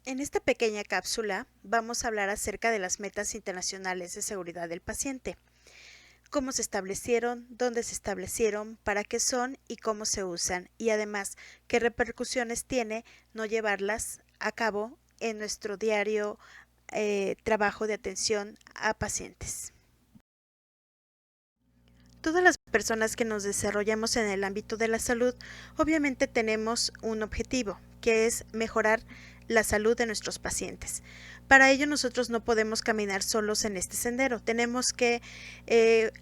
En esta pequeña cápsula vamos a hablar acerca de las metas internacionales de seguridad del paciente, cómo se establecieron, dónde se establecieron, para qué son y cómo se usan, y además qué repercusiones tiene no llevarlas a cabo en nuestro diario trabajo de atención a pacientes. Todas las personas que nos desarrollamos en el ámbito de la salud, obviamente tenemos un objetivo, que es mejorar la salud de nuestros pacientes. Para ello nosotros no podemos caminar solos en este sendero, tenemos que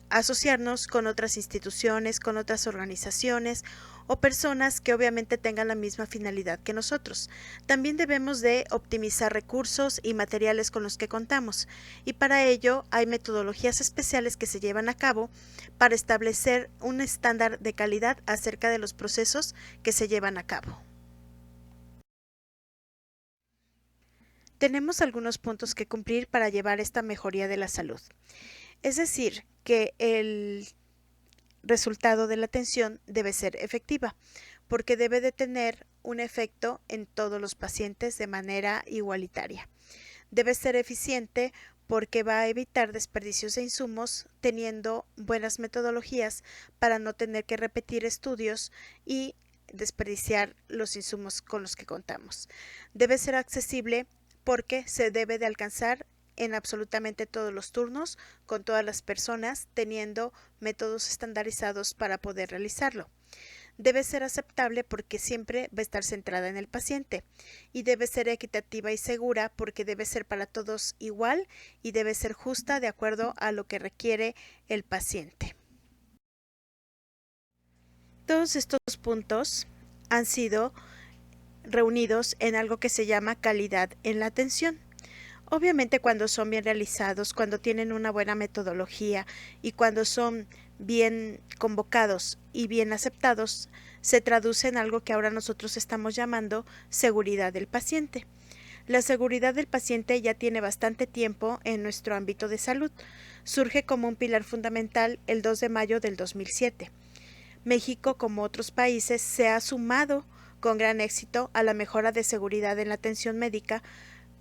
asociarnos con otras instituciones, con otras organizaciones o personas que obviamente tengan la misma finalidad que nosotros. También debemos de optimizar recursos y materiales con los que contamos, y para ello hay metodologías especiales que se llevan a cabo para establecer un estándar de calidad acerca de los procesos que se llevan a cabo. Tenemos algunos puntos que cumplir para llevar esta mejoría de la salud. Es decir, que el resultado de la atención debe ser efectiva, porque debe de tener un efecto en todos los pacientes de manera igualitaria. Debe ser eficiente porque va a evitar desperdicios de insumos teniendo buenas metodologías para no tener que repetir estudios y desperdiciar los insumos con los que contamos. Debe ser accesible porque se debe de alcanzar en absolutamente todos los turnos con todas las personas teniendo métodos estandarizados para poder realizarlo. Debe ser aceptable porque siempre va a estar centrada en el paciente, y debe ser equitativa y segura porque debe ser para todos igual y debe ser justa de acuerdo a lo que requiere el paciente. Todos estos puntos han sido reunidos en algo que se llama calidad en la atención. Obviamente cuando son bien realizados, cuando tienen una buena metodología y cuando son bien convocados y bien aceptados, se traduce en algo que ahora nosotros estamos llamando seguridad del paciente. La seguridad del paciente ya tiene bastante tiempo en nuestro ámbito de salud. Surge como un pilar fundamental el 2 de mayo del 2007. México, como otros países, se ha sumado con gran éxito a la mejora de seguridad en la atención médica,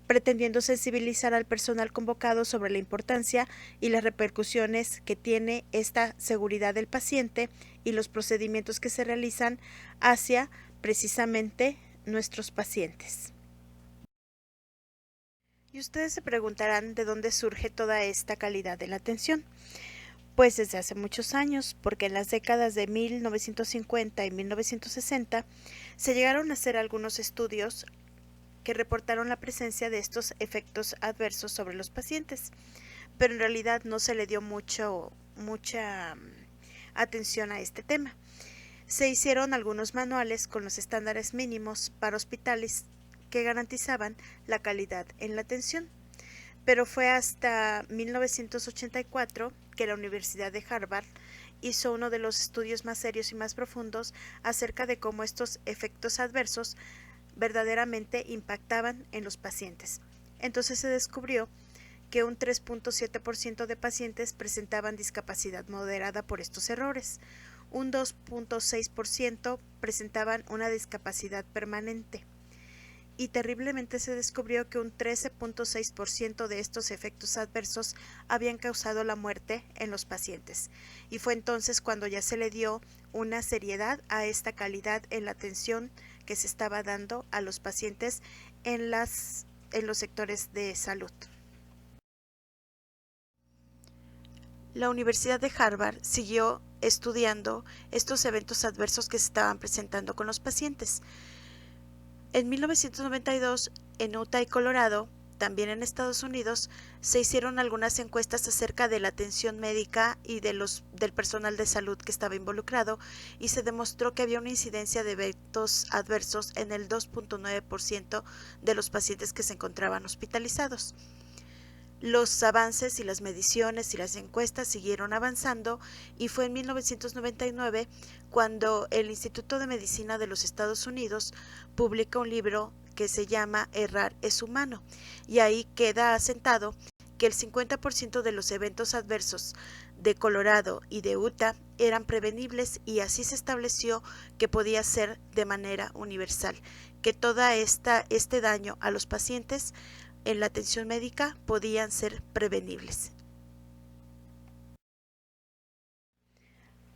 pretendiendo sensibilizar al personal convocado sobre la importancia y las repercusiones que tiene esta seguridad del paciente y los procedimientos que se realizan hacia precisamente nuestros pacientes. Y ustedes se preguntarán de dónde surge toda esta calidad de la atención. Pues desde hace muchos años, porque en las décadas de 1950 y 1960 se llegaron a hacer algunos estudios que reportaron la presencia de estos efectos adversos sobre los pacientes, pero en realidad no se le dio mucha atención a este tema. Se hicieron algunos manuales con los estándares mínimos para hospitales que garantizaban la calidad en la atención, pero fue hasta 1984 que la Universidad de Harvard hizo uno de los estudios más serios y más profundos acerca de cómo estos efectos adversos verdaderamente impactaban en los pacientes. Entonces se descubrió que un 3.7% de pacientes presentaban discapacidad moderada por estos errores, un 2.6% presentaban una discapacidad permanente, y terriblemente se descubrió que un 13.6% de estos efectos adversos habían causado la muerte en los pacientes. Y fue entonces cuando ya se le dio una seriedad a esta calidad en la atención que se estaba dando a los pacientes en los sectores de salud. La Universidad de Harvard siguió estudiando estos eventos adversos que se estaban presentando con los pacientes. En 1992, en Utah y Colorado, también en Estados Unidos, se hicieron algunas encuestas acerca de la atención médica y del personal de salud que estaba involucrado, y se demostró que había una incidencia de eventos adversos en el 2.9% de los pacientes que se encontraban hospitalizados. Los avances y las mediciones y las encuestas siguieron avanzando, y fue en 1999 cuando el Instituto de Medicina de los Estados Unidos publica un libro que se llama Errar es humano, y ahí queda asentado que el 50% de los eventos adversos de Colorado y de Utah eran prevenibles, y así se estableció que podía ser de manera universal, que este daño a los pacientes en la atención médica podían ser prevenibles.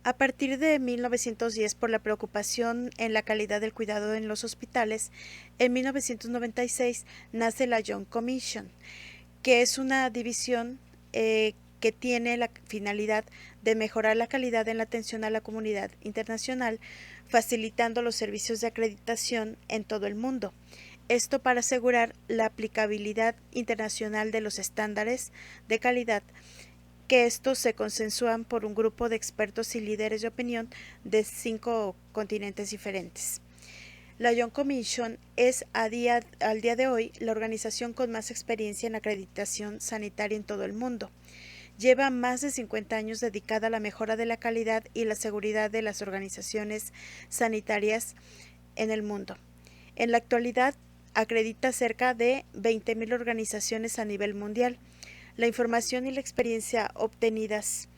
A partir de 1910, por la preocupación en la calidad del cuidado en los hospitales, en 1996 nace la Young Commission, que es una división que tiene la finalidad de mejorar la calidad en la atención a la comunidad internacional, facilitando los servicios de acreditación en todo el mundo. Esto para asegurar la aplicabilidad internacional de los estándares de calidad, que estos se consensúan por un grupo de expertos y líderes de opinión de 5 continentes diferentes. La Young Commission es al día de hoy la organización con más experiencia en acreditación sanitaria en todo el mundo. Lleva más de 50 años dedicada a la mejora de la calidad y la seguridad de las organizaciones sanitarias en el mundo. En la actualidad acredita cerca de 20,000 organizaciones a nivel mundial. La información y la experiencia obtenidas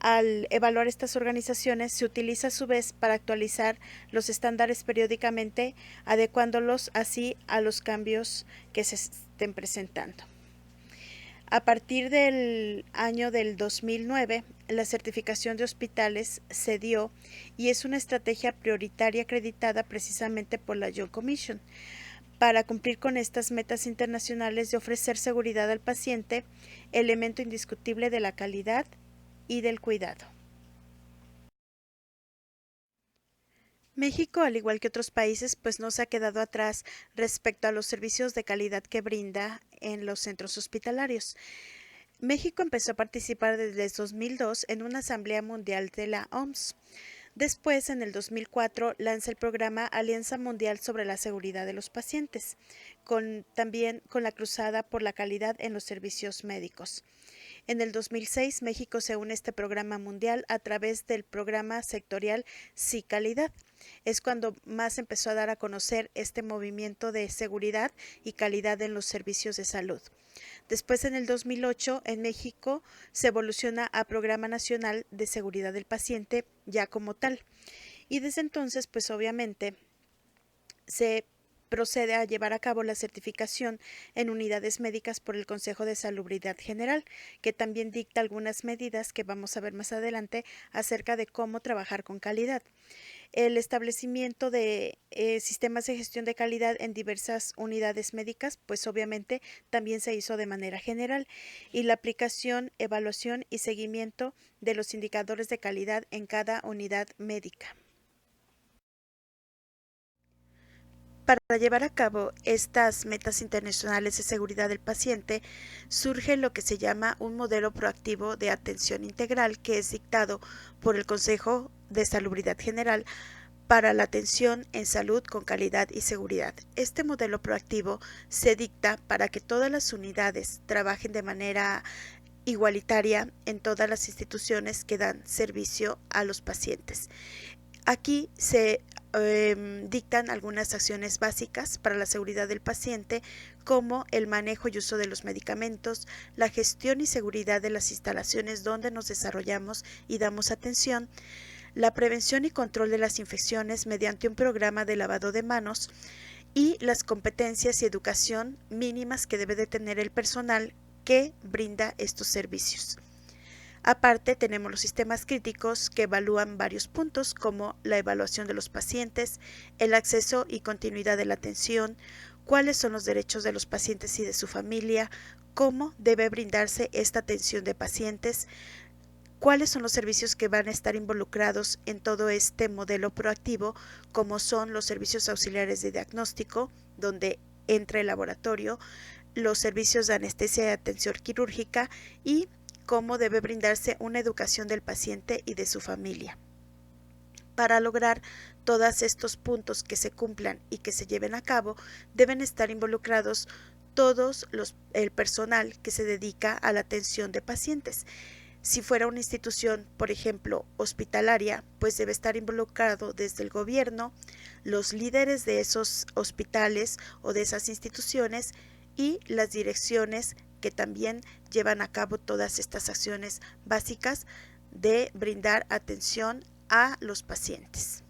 al evaluar estas organizaciones se utiliza a su vez para actualizar los estándares periódicamente, adecuándolos así a los cambios que se estén presentando. A partir del año del 2009, la certificación de hospitales se dio y es una estrategia prioritaria acreditada precisamente por la Young Commission para cumplir con estas metas internacionales de ofrecer seguridad al paciente, elemento indiscutible de la calidad y del cuidado. México, al igual que otros países, pues no se ha quedado atrás respecto a los servicios de calidad que brinda en los centros hospitalarios. México empezó a participar desde 2002 en una asamblea mundial de la OMS. Después, en el 2004, lanza el programa Alianza Mundial sobre la Seguridad de los Pacientes, también con la cruzada por la calidad en los servicios médicos. En el 2006, México se une a este programa mundial a través del programa sectorial Sí Calidad. Es cuando más empezó a dar a conocer este movimiento de seguridad y calidad en los servicios de salud. Después, en el 2008, en México se evoluciona a Programa Nacional de Seguridad del Paciente ya como tal. Y desde entonces, pues obviamente, se procede a llevar a cabo la certificación en unidades médicas por el Consejo de Salubridad General, que también dicta algunas medidas que vamos a ver más adelante acerca de cómo trabajar con calidad. El establecimiento de sistemas de gestión de calidad en diversas unidades médicas, pues obviamente también se hizo de manera general, y la aplicación, evaluación y seguimiento de los indicadores de calidad en cada unidad médica. Para llevar a cabo estas metas internacionales de seguridad del paciente, surge lo que se llama un modelo proactivo de atención integral, que es dictado por el Consejo de Salubridad General para la atención en salud con calidad y seguridad. Este modelo proactivo se dicta para que todas las unidades trabajen de manera igualitaria en todas las instituciones que dan servicio a los pacientes. Aquí se dictan algunas acciones básicas para la seguridad del paciente, como el manejo y uso de los medicamentos, la gestión y seguridad de las instalaciones donde nos desarrollamos y damos atención, la prevención y control de las infecciones mediante un programa de lavado de manos y las competencias y educación mínimas que debe de tener el personal que brinda estos servicios. Aparte, tenemos los sistemas críticos que evalúan varios puntos, como la evaluación de los pacientes, el acceso y continuidad de la atención, cuáles son los derechos de los pacientes y de su familia, cómo debe brindarse esta atención de pacientes, cuáles son los servicios que van a estar involucrados en todo este modelo proactivo, como son los servicios auxiliares de diagnóstico, donde entra el laboratorio, los servicios de anestesia y atención quirúrgica, y cómo debe brindarse una educación del paciente y de su familia. Para lograr todos estos puntos que se cumplan y que se lleven a cabo, deben estar involucrados el personal que se dedica a la atención de pacientes. Si fuera una institución, por ejemplo, hospitalaria, pues debe estar involucrado desde el gobierno, los líderes de esos hospitales o de esas instituciones y las direcciones que también llevan a cabo todas estas acciones básicas de brindar atención a los pacientes.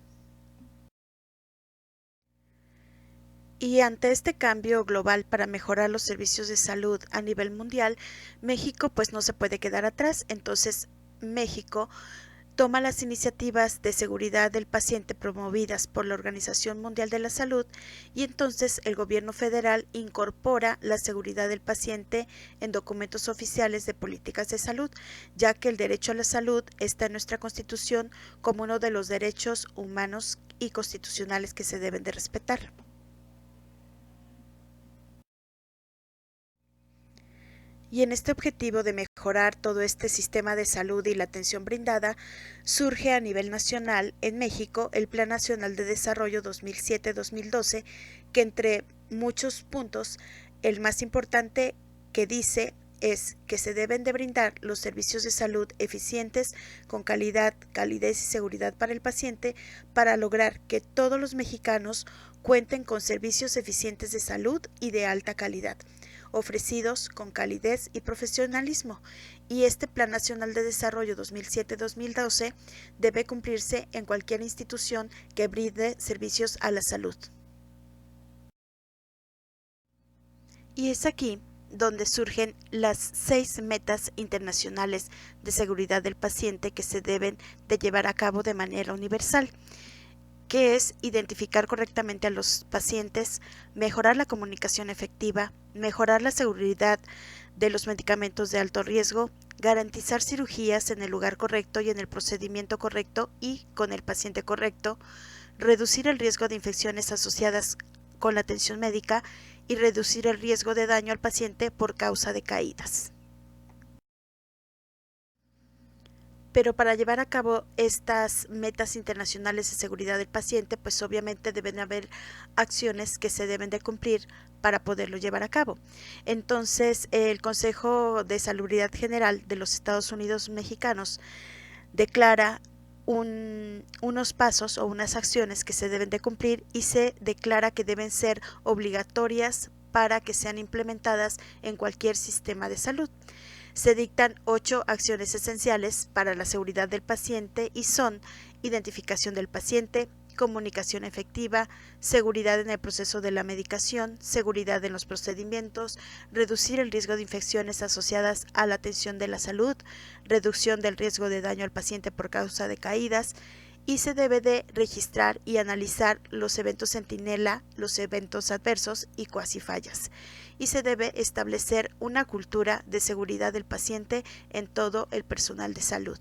Y ante este cambio global para mejorar los servicios de salud a nivel mundial, México pues no se puede quedar atrás. Entonces México toma las iniciativas de seguridad del paciente promovidas por la Organización Mundial de la Salud, y entonces el gobierno federal incorpora la seguridad del paciente en documentos oficiales de políticas de salud, ya que el derecho a la salud está en nuestra Constitución como uno de los derechos humanos y constitucionales que se deben de respetar. Y en este objetivo de mejorar todo este sistema de salud y la atención brindada, surge a nivel nacional en México el Plan Nacional de Desarrollo 2007-2012, que entre muchos puntos, el más importante que dice es que se deben de brindar los servicios de salud eficientes, con calidad, calidez y seguridad para el paciente, para lograr que todos los mexicanos cuenten con servicios eficientes de salud y de alta calidad, ofrecidos con calidez y profesionalismo, y este Plan Nacional de Desarrollo 2007-2012 debe cumplirse en cualquier institución que brinde servicios a la salud. Y es aquí donde surgen las 6 metas internacionales de seguridad del paciente que se deben de llevar a cabo de manera universal, que es identificar correctamente a los pacientes, mejorar la comunicación efectiva, mejorar la seguridad de los medicamentos de alto riesgo, garantizar cirugías en el lugar correcto y en el procedimiento correcto y con el paciente correcto, reducir el riesgo de infecciones asociadas con la atención médica y reducir el riesgo de daño al paciente por causa de caídas. Pero para llevar a cabo estas metas internacionales de seguridad del paciente, pues obviamente deben haber acciones que se deben de cumplir para poderlo llevar a cabo. Entonces, el Consejo de Salubridad General de los Estados Unidos Mexicanos declara unos pasos o unas acciones que se deben de cumplir, y se declara que deben ser obligatorias para que sean implementadas en cualquier sistema de salud. Se dictan 8 acciones esenciales para la seguridad del paciente y son: identificación del paciente, comunicación efectiva, seguridad en el proceso de la medicación, seguridad en los procedimientos, reducir el riesgo de infecciones asociadas a la atención de la salud, reducción del riesgo de daño al paciente por causa de caídas, y se debe de registrar y analizar los eventos centinela, los eventos adversos y cuasi fallas. Y se debe establecer una cultura de seguridad del paciente en todo el personal de salud.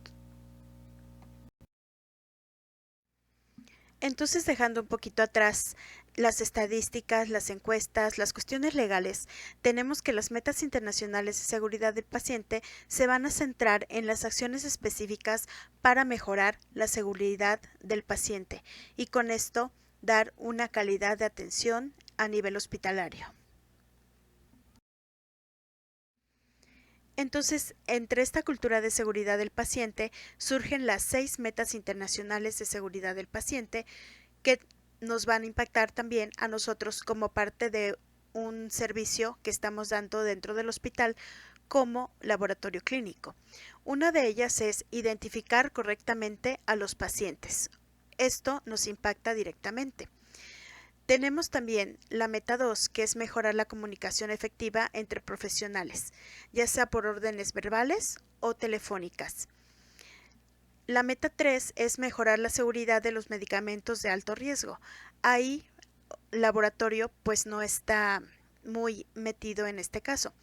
Entonces, dejando un poquito atrás las estadísticas, las encuestas, las cuestiones legales, tenemos que las metas internacionales de seguridad del paciente se van a centrar en las acciones específicas para mejorar la seguridad del paciente y con esto dar una calidad de atención a nivel hospitalario. Entonces, entre esta cultura de seguridad del paciente surgen las 6 metas internacionales de seguridad del paciente, que nos van a impactar también a nosotros como parte de un servicio que estamos dando dentro del hospital como laboratorio clínico. Una de ellas es identificar correctamente a los pacientes. Esto nos impacta directamente. Tenemos también la meta 2, que es mejorar la comunicación efectiva entre profesionales, ya sea por órdenes verbales o telefónicas. La meta 3 es mejorar la seguridad de los medicamentos de alto riesgo. Ahí laboratorio pues no está muy metido en este caso.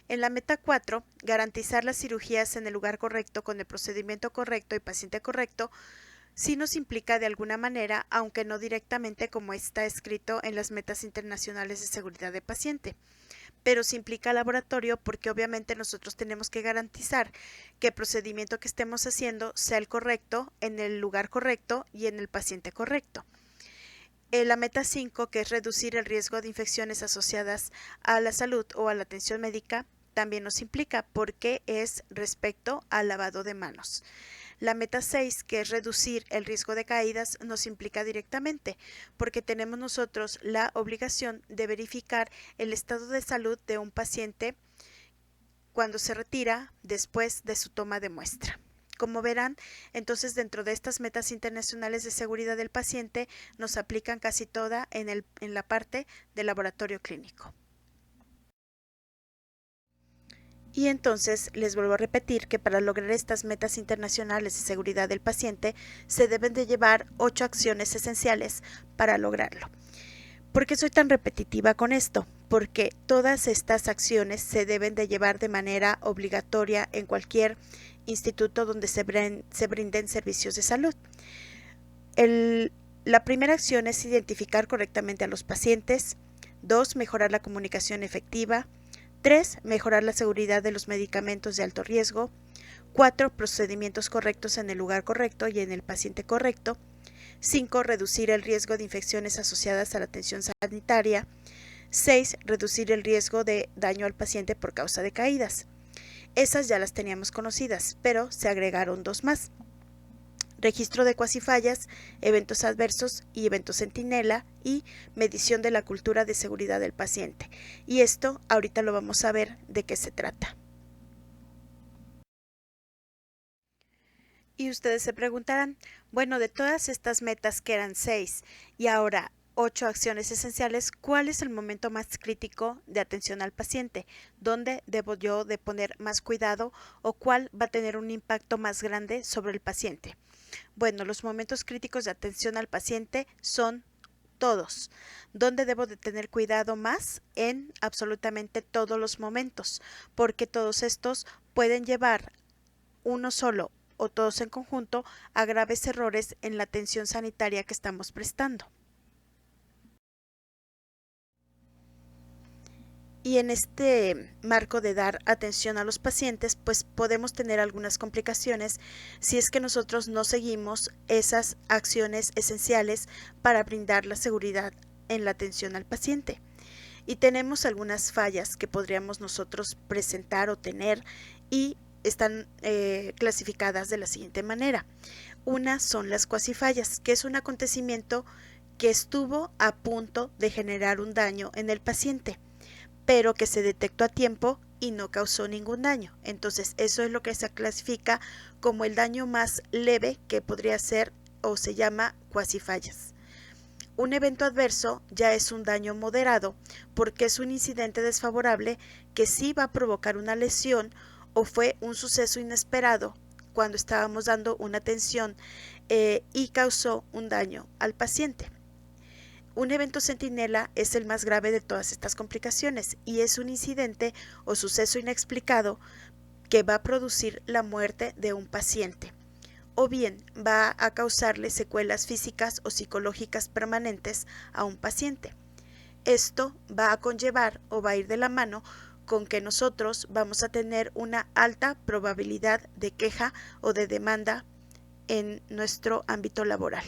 En la meta 4, garantizar las cirugías en el lugar correcto, con el procedimiento correcto y paciente correcto, sí nos implica de alguna manera, aunque no directamente como está escrito en las metas internacionales de seguridad del paciente, pero sí implica laboratorio, porque obviamente nosotros tenemos que garantizar que el procedimiento que estemos haciendo sea el correcto, en el lugar correcto y en el paciente correcto. La meta 5, que es reducir el riesgo de infecciones asociadas a la salud o a la atención médica, también nos implica, porque es respecto al lavado de manos. La meta 6, que es reducir el riesgo de caídas, nos implica directamente, porque tenemos nosotros la obligación de verificar el estado de salud de un paciente cuando se retira después de su toma de muestra. Como verán, entonces dentro de estas metas internacionales de seguridad del paciente nos aplican casi toda en la parte del laboratorio clínico. Y entonces les vuelvo a repetir que para lograr estas metas internacionales de seguridad del paciente se deben de llevar 8 acciones esenciales para lograrlo. ¿Por qué soy tan repetitiva con esto? Porque todas estas acciones se deben de llevar de manera obligatoria en cualquier instituto donde se brinden servicios de salud. La primera acción es identificar correctamente a los pacientes. 2. Mejorar la comunicación efectiva. 3. Mejorar la seguridad de los medicamentos de alto riesgo. 4. Procedimientos correctos en el lugar correcto y en el paciente correcto. 5. Reducir el riesgo de infecciones asociadas a la atención sanitaria. 6. Reducir el riesgo de daño al paciente por causa de caídas. Esas ya las teníamos conocidas, pero se agregaron 2 más. Registro de cuasifallas, eventos adversos y eventos centinela y medición de la cultura de seguridad del paciente. Y esto ahorita lo vamos a ver de qué se trata. Y ustedes se preguntarán, bueno, de todas estas metas que eran 6 y ahora 8 acciones esenciales, ¿cuál es el momento más crítico de atención al paciente? ¿Dónde debo yo de poner más cuidado o cuál va a tener un impacto más grande sobre el paciente? Bueno, los momentos críticos de atención al paciente son todos. ¿Dónde debo de tener cuidado más? En absolutamente todos los momentos, porque todos estos pueden llevar uno solo o todos en conjunto a graves errores en la atención sanitaria que estamos prestando. Y en este marco de dar atención a los pacientes, pues podemos tener algunas complicaciones si es que nosotros no seguimos esas acciones esenciales para brindar la seguridad en la atención al paciente. Y tenemos algunas fallas que podríamos nosotros presentar o tener y están clasificadas de la siguiente manera. Una son las cuasifallas, que es un acontecimiento que estuvo a punto de generar un daño en el paciente, pero que se detectó a tiempo y no causó ningún daño. Entonces, eso es lo que se clasifica como el daño más leve que podría ser o se llama cuasifallas. Un evento adverso ya es un daño moderado porque es un incidente desfavorable que sí va a provocar una lesión o fue un suceso inesperado cuando estábamos dando una atención y causó un daño al paciente. Un evento centinela es el más grave de todas estas complicaciones y es un incidente o suceso inexplicado que va a producir la muerte de un paciente o bien va a causarle secuelas físicas o psicológicas permanentes a un paciente. Esto va a conllevar o va a ir de la mano con que nosotros vamos a tener una alta probabilidad de queja o de demanda en nuestro ámbito laboral.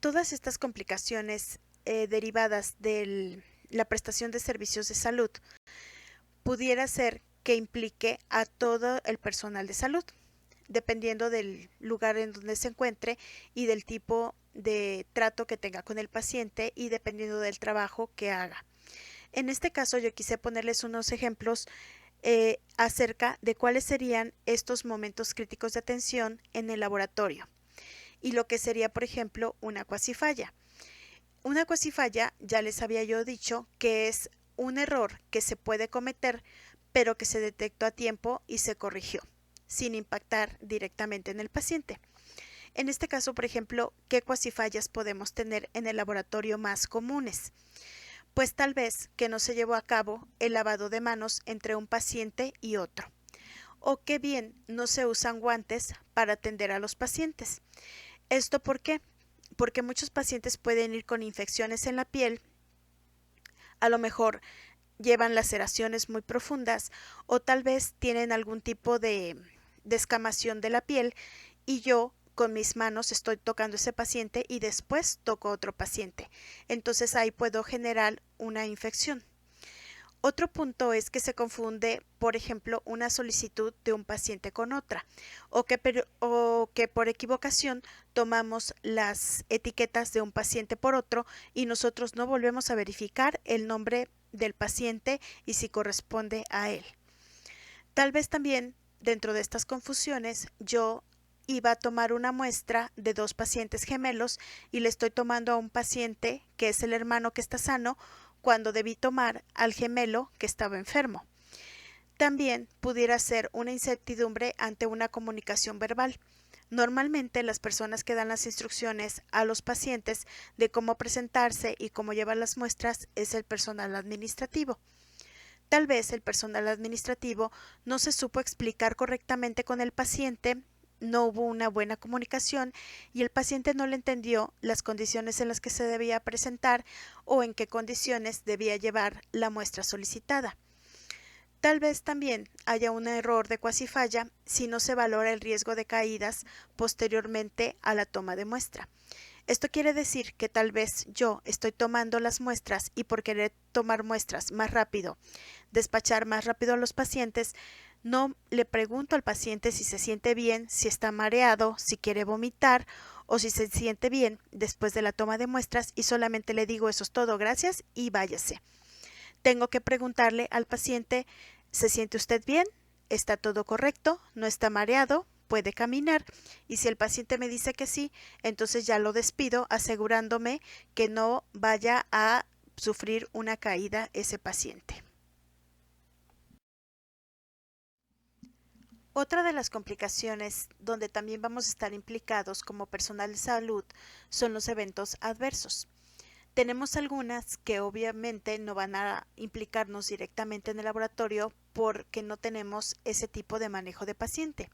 Todas estas complicaciones derivadas de la prestación de servicios de salud pudiera ser que implique a todo el personal de salud, dependiendo del lugar en donde se encuentre y del tipo de trato que tenga con el paciente y dependiendo del trabajo que haga. En este caso yo quise ponerles unos ejemplos acerca de cuáles serían estos momentos críticos de atención en el laboratorio y lo que sería, por ejemplo, una cuasifalla. Una cuasifalla, ya les había yo dicho, que es un error que se puede cometer, pero que se detectó a tiempo y se corrigió, sin impactar directamente en el paciente. En este caso, por ejemplo, ¿qué cuasifallas podemos tener en el laboratorio más comunes? Pues tal vez que no se llevó a cabo el lavado de manos entre un paciente y otro, o que bien no se usan guantes para atender a los pacientes. ¿Esto por qué? Porque muchos pacientes pueden ir con infecciones en la piel, a lo mejor llevan laceraciones muy profundas o tal vez tienen algún tipo de descamación de la piel y yo con mis manos estoy tocando ese paciente y después toco otro paciente. Entonces ahí puedo generar una infección. Otro punto es que se confunde, por ejemplo, una solicitud de un paciente con otra o que por equivocación tomamos las etiquetas de un paciente por otro y nosotros no volvemos a verificar el nombre del paciente y si corresponde a él. Tal vez también dentro de estas confusiones yo iba a tomar una muestra de 2 pacientes gemelos y le estoy tomando a un paciente que es el hermano que está sano cuando debí tomar al gemelo que estaba enfermo. También pudiera ser una incertidumbre ante una comunicación verbal. Normalmente las personas que dan las instrucciones a los pacientes de cómo presentarse y cómo llevar las muestras es el personal administrativo. Tal vez el personal administrativo no se supo explicar correctamente con el paciente, no hubo una buena comunicación y el paciente no le entendió las condiciones en las que se debía presentar o en qué condiciones debía llevar la muestra solicitada. Tal vez también haya un error de cuasi-falla si no se valora el riesgo de caídas posteriormente a la toma de muestra. Esto quiere decir que tal vez yo estoy tomando las muestras y por querer tomar muestras más rápido, despachar más rápido a los pacientes, no le pregunto al paciente si se siente bien, si está mareado, si quiere vomitar o si se siente bien después de la toma de muestras y solamente le digo eso es todo, gracias y váyase. Tengo que preguntarle al paciente, ¿se siente usted bien? ¿Está todo correcto? ¿No está mareado? ¿Puede caminar? Y si el paciente me dice que sí, entonces ya lo despido asegurándome que no vaya a sufrir una caída ese paciente. Otra de las complicaciones donde también vamos a estar implicados como personal de salud son los eventos adversos. Tenemos algunas que obviamente no van a implicarnos directamente en el laboratorio porque no tenemos ese tipo de manejo de paciente.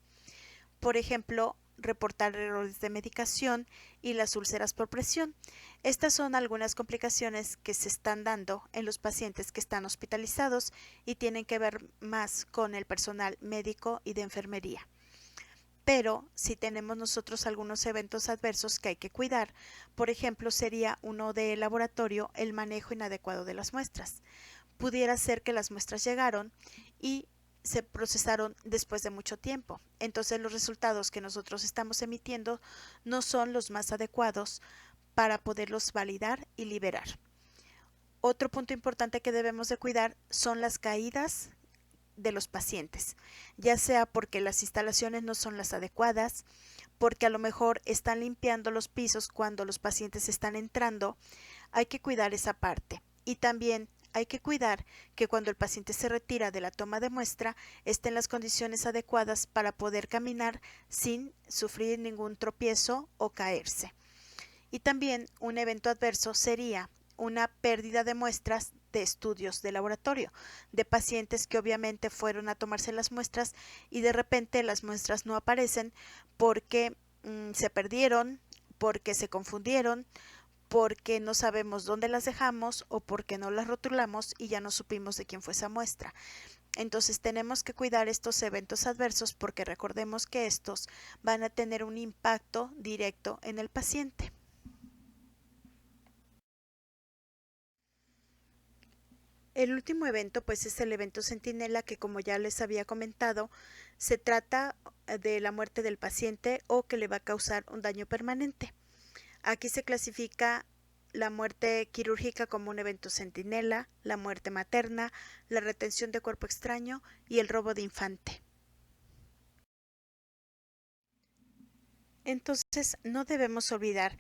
Por ejemplo, reportar errores de medicación y las úlceras por presión. Estas son algunas complicaciones que se están dando en los pacientes que están hospitalizados y tienen que ver más con el personal médico y de enfermería. Pero si tenemos nosotros algunos eventos adversos que hay que cuidar, por ejemplo, sería uno de laboratorio el manejo inadecuado de las muestras. Pudiera ser que las muestras llegaron y se procesaron después de mucho tiempo. Entonces los resultados que nosotros estamos emitiendo no son los más adecuados para poderlos validar y liberar. Otro punto importante que debemos de cuidar son las caídas de los pacientes, ya sea porque las instalaciones no son las adecuadas, porque a lo mejor están limpiando los pisos cuando los pacientes están entrando, hay que cuidar esa parte. Y también hay que cuidar que cuando el paciente se retira de la toma de muestra esté en las condiciones adecuadas para poder caminar sin sufrir ningún tropiezo o caerse. Y también un evento adverso sería una pérdida de muestras de estudios de laboratorio, de pacientes que obviamente fueron a tomarse las muestras y de repente las muestras no aparecen porque se perdieron, porque se confundieron, porque no sabemos dónde las dejamos o porque no las rotulamos y ya no supimos de quién fue esa muestra. Entonces tenemos que cuidar estos eventos adversos porque recordemos que estos van a tener un impacto directo en el paciente. El último evento pues es el evento centinela que como ya les había comentado se trata de la muerte del paciente o que le va a causar un daño permanente. Aquí se clasifica la muerte quirúrgica como un evento centinela, la muerte materna, la retención de cuerpo extraño y el robo de infante. Entonces no debemos olvidar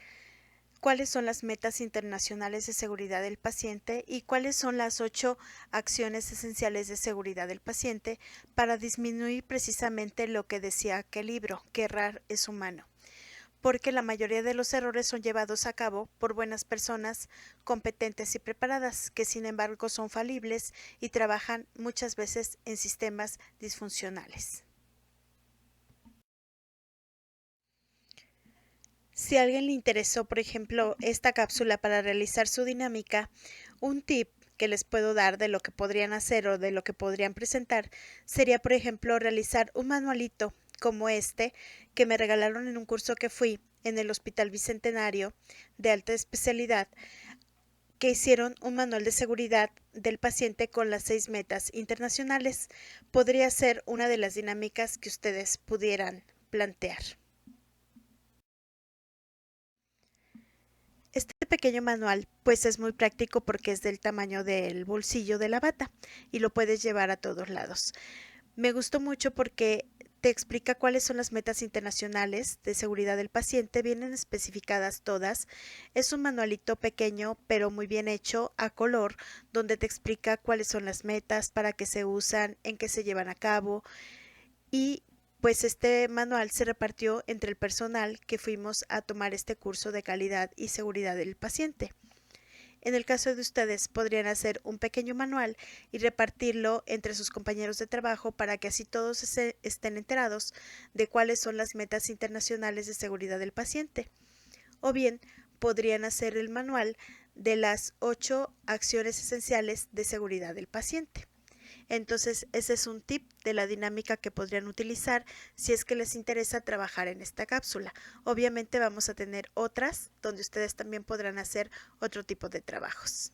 cuáles son las metas internacionales de seguridad del paciente y cuáles son las 8 acciones esenciales de seguridad del paciente para disminuir precisamente lo que decía aquel libro, que errar es humano. Porque la mayoría de los errores son llevados a cabo por buenas personas competentes y preparadas, que sin embargo son falibles y trabajan muchas veces en sistemas disfuncionales. Si a alguien le interesó, por ejemplo, esta cápsula para realizar su dinámica, un tip que les puedo dar de lo que podrían hacer o de lo que podrían presentar sería, por ejemplo, realizar un manualito como este que me regalaron en un curso que fui en el Hospital Bicentenario de alta especialidad, que hicieron un manual de seguridad del paciente con las 6 metas internacionales. Podría ser una de las dinámicas que ustedes pudieran plantear. Este pequeño manual pues es muy práctico porque es del tamaño del bolsillo de la bata y lo puedes llevar a todos lados. Me gustó mucho porque te explica cuáles son las metas internacionales de seguridad del paciente, vienen especificadas todas. Es un manualito pequeño pero muy bien hecho a color, donde te explica cuáles son las metas, para qué se usan, en qué se llevan a cabo, y pues este manual se repartió entre el personal que fuimos a tomar este curso de calidad y seguridad del paciente. En el caso de ustedes, podrían hacer un pequeño manual y repartirlo entre sus compañeros de trabajo para que así todos estén enterados de cuáles son las metas internacionales de seguridad del paciente. O bien, podrían hacer el manual de las 8 acciones esenciales de seguridad del paciente. Entonces, ese es un tip de la dinámica que podrían utilizar si es que les interesa trabajar en esta cápsula. Obviamente vamos a tener otras donde ustedes también podrán hacer otro tipo de trabajos.